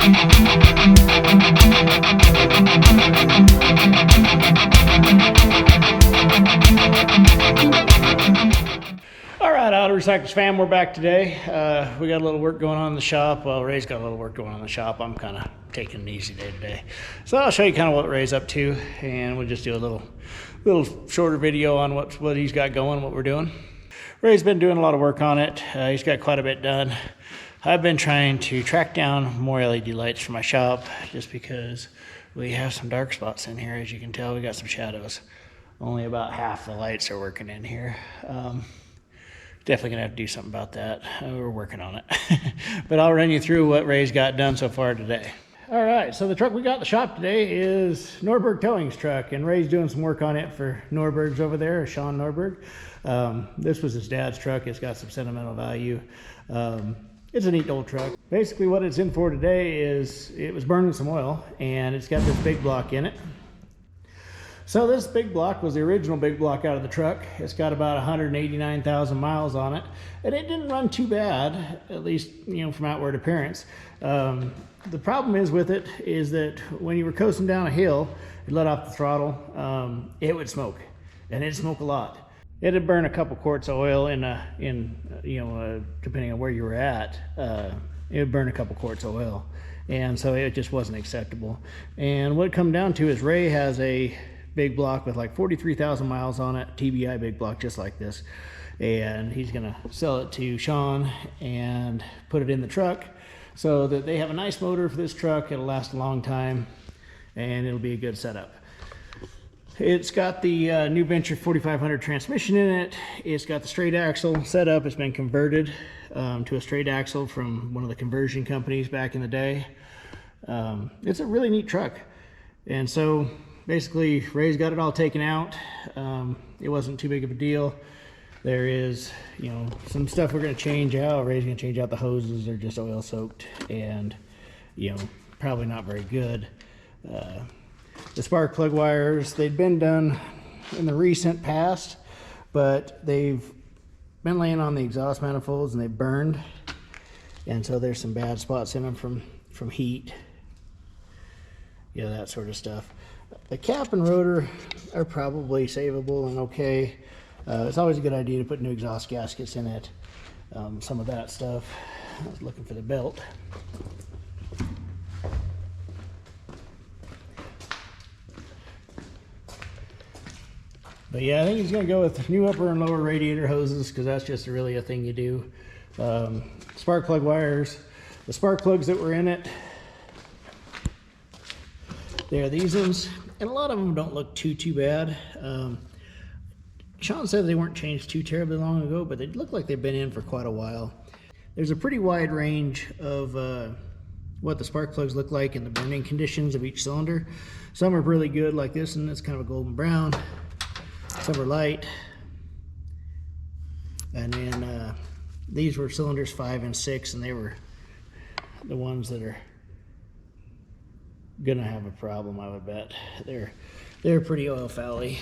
All right, Auto Recyclers fam, we're back today. We got a little work going on in the shop. Well, Ray's got a little work going on in the shop. I'm kind of taking an easy day today. So I'll show you kind of what Ray's up to, and we'll just do a little shorter video on what he's got going, what we're doing. Ray's been doing a lot of work on it. He's got quite a bit done. I've been trying to track down more LED lights for my shop just because we have some dark spots in here. As you can tell, we got some shadows. Only about half the lights are working in here. Definitely gonna have to do something about that. We're working on it. But I'll run you through what Ray's got done so far today. All right, so the truck we got in the shop today is Norberg Towing's truck, and Ray's doing some work on it for Norberg's over there, Sean Norberg. This was his dad's truck. It's got some sentimental value. It's a neat old truck. Basically what it's in for today is it was burning some oil, and it's got this big block in it. So this big block was the original big block out of the truck. It's got about 189,000 miles on it, and it didn't run too bad, at least, you know, from outward appearance. The problem is with it is that when you were coasting down a hill, you let off the throttle, it would smoke, and it'd smoke a lot. It'd burn a couple quarts of oil depending on where you were at, it would burn a couple quarts of oil, and so it just wasn't acceptable. And what it come down to is Ray has a big block with like 43,000 miles on it, TBI big block just like this, and he's gonna sell it to Sean and put it in the truck so that they have a nice motor for this truck. It'll last a long time and it'll be a good setup. It's got the new Venture 4500 transmission in it. It's got the straight axle setup. It's been converted to a straight axle from one of the conversion companies back in the day. It's a really neat truck, and so basically, Ray's got it all taken out. It wasn't too big of a deal. There is, you know, some stuff we're going to change out. Ray's going to change out the hoses. They're just oil soaked and, you know, probably not very good. The spark plug wires, they'd been done in the recent past, but they've been laying on the exhaust manifolds and they burned. And so there's some bad spots in them from heat. Yeah, that sort of stuff. The cap and rotor are probably savable and okay. It's always a good idea to put new exhaust gaskets in it. Some of that stuff. I was looking for the belt. But yeah, I think he's going to go with new upper and lower radiator hoses because that's just really a thing you do. Spark plug wires. The spark plugs that were in it, they're these ones, and a lot of them don't look too bad. Sean said they weren't changed too terribly long ago, but they look like they've been in for quite a while. There's a pretty wide range of what the spark plugs look like and the burning conditions of each cylinder. Some are really good, like this, and it's kind of a golden brown. Some are light. And then these were cylinders 5 and 6, and they were the ones that are gonna have a problem, I would bet. They're pretty oil foul-y.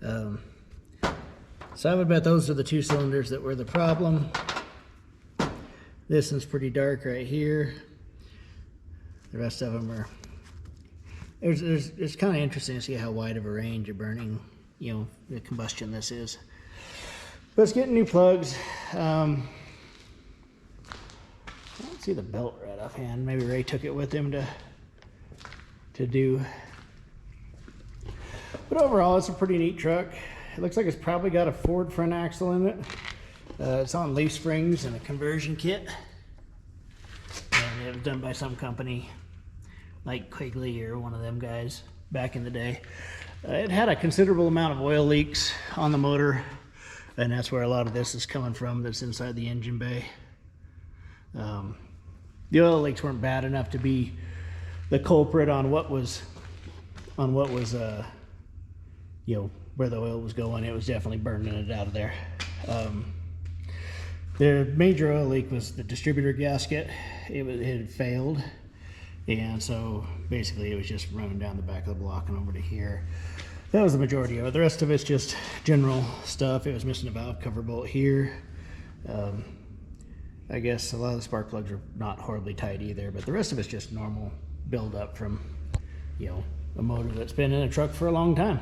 So I would bet those are the 2 cylinders that were the problem. This one's pretty dark right here. The rest of them are. It's kind of interesting to see how wide of a range of burning, you know, the combustion this is. But it's getting new plugs. I don't see the belt right offhand. Maybe Ray took it with him to do. But overall, it's a pretty neat truck. It looks like it's probably got a Ford front axle in it. It's on leaf springs and a conversion kit. And it was done by some company like Quigley or one of them guys back in the day. It had a considerable amount of oil leaks on the motor, and that's where a lot of this is coming from that's inside the engine bay. The oil leaks weren't bad enough to be the culprit on what was you know, where the oil was going. It was definitely burning it out of there. The major oil leak was the distributor gasket. It had failed, and so basically it was just running down the back of the block and over to here. That was the majority of it. The rest of it's just general stuff. It was missing a valve cover bolt here. I guess a lot of the spark plugs are not horribly tight either, but the rest of it's just normal buildup from, you know, a motor that's been in a truck for a long time.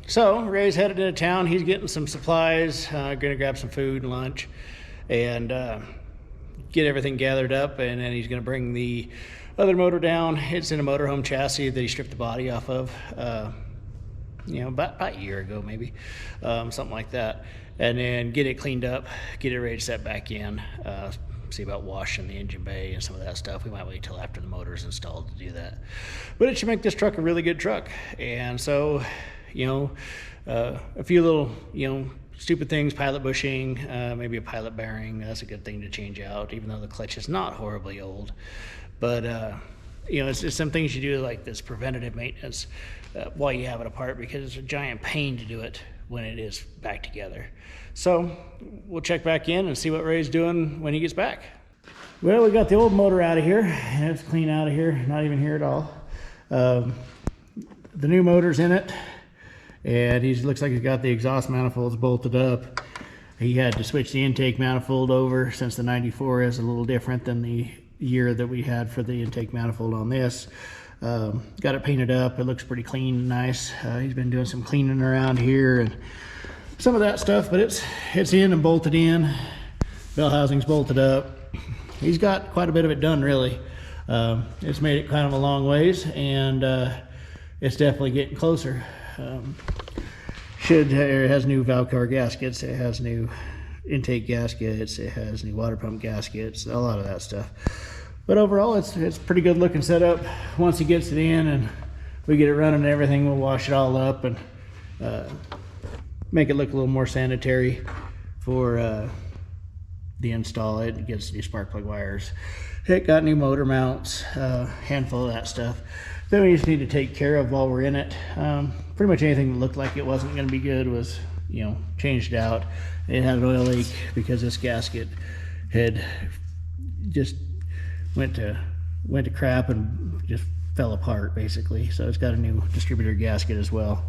So Ray's headed into town. He's getting some supplies, gonna grab some food and lunch, and get everything gathered up, and then he's gonna bring the other motor down. It's in a motorhome chassis that he stripped the body off of, you know, about a year ago maybe, something like that. And then get it cleaned up, get it ready to set back in, see about washing the engine bay and some of that stuff. We might wait till after the motor's installed to do that. But it should make this truck a really good truck. And so, you know, a few little, you know, stupid things, pilot bushing, maybe a pilot bearing. That's a good thing to change out, even though the clutch is not horribly old. But, you know, it's some things you do like this preventative maintenance while you have it apart, because it's a giant pain to do it when it is back together. So we'll check back in and see what Ray's doing when he gets back. Well, we got the old motor out of here, and it's clean out of here, not even here at all. The new motor's in it, and he looks like he's got the exhaust manifolds bolted up. He had to switch the intake manifold over, since the 94 is a little different than the year that we had for the intake manifold on this. Got it painted up. It looks pretty clean and nice. He's been doing some cleaning around here and some of that stuff, but it's in and bolted in. Bell housing's bolted up. He's got quite a bit of it done, really. It's made it kind of a long ways, and it's definitely getting closer. It has new valve cover gaskets. It has new intake gaskets. It has new water pump gaskets. A lot of that stuff. But overall, it's a pretty good looking setup. Once he gets it in and we get it running and everything, we'll wash it all up and make it look a little more sanitary for the install. It gets new spark plug wires. It got new motor mounts, handful of that stuff. Then we just need to take care of while we're in it. Pretty much anything that looked like it wasn't going to be good was, you know, changed out. It had an oil leak because this gasket had just went to crap and just fell apart basically. So it's got a new distributor gasket as well.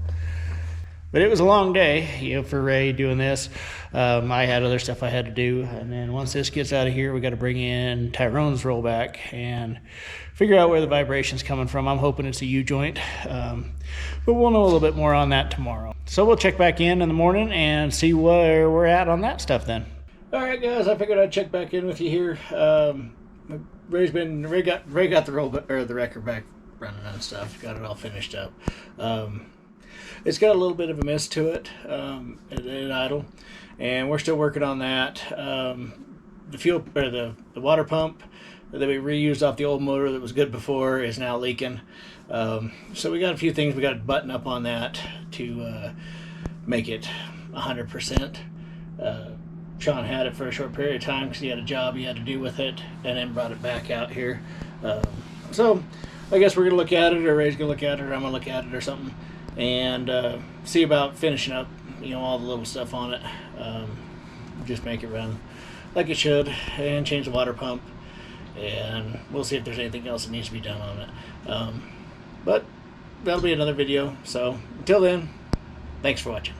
But it was a long day, you know, for Ray doing this. I had other stuff I had to do, and then once this gets out of here, we got to bring in Tyrone's rollback and figure out where the vibration's coming from. I'm hoping it's a U-joint, but we'll know a little bit more on that tomorrow. So we'll check back in the morning and see where we're at on that stuff then. All right, guys, I figured I'd check back in with you here. Ray got the Wrecker back running and stuff. Got it all finished up. It's got a little bit of a mist to it at idle, and we're still working on that. The fuel or the water pump that we reused off the old motor that was good before is now leaking. So we got a few things we got to button up on that to make it 100%. Sean had it for a short period of time because he had a job he had to do with it, and then brought it back out here. So I guess we're gonna look at it, or Ray's gonna look at it, or I'm gonna look at it or something, and see about finishing up, you know, all the little stuff on it. Just make it run like it should, and change the water pump, and we'll see if there's anything else that needs to be done on it. But that'll be another video. So until then, thanks for watching.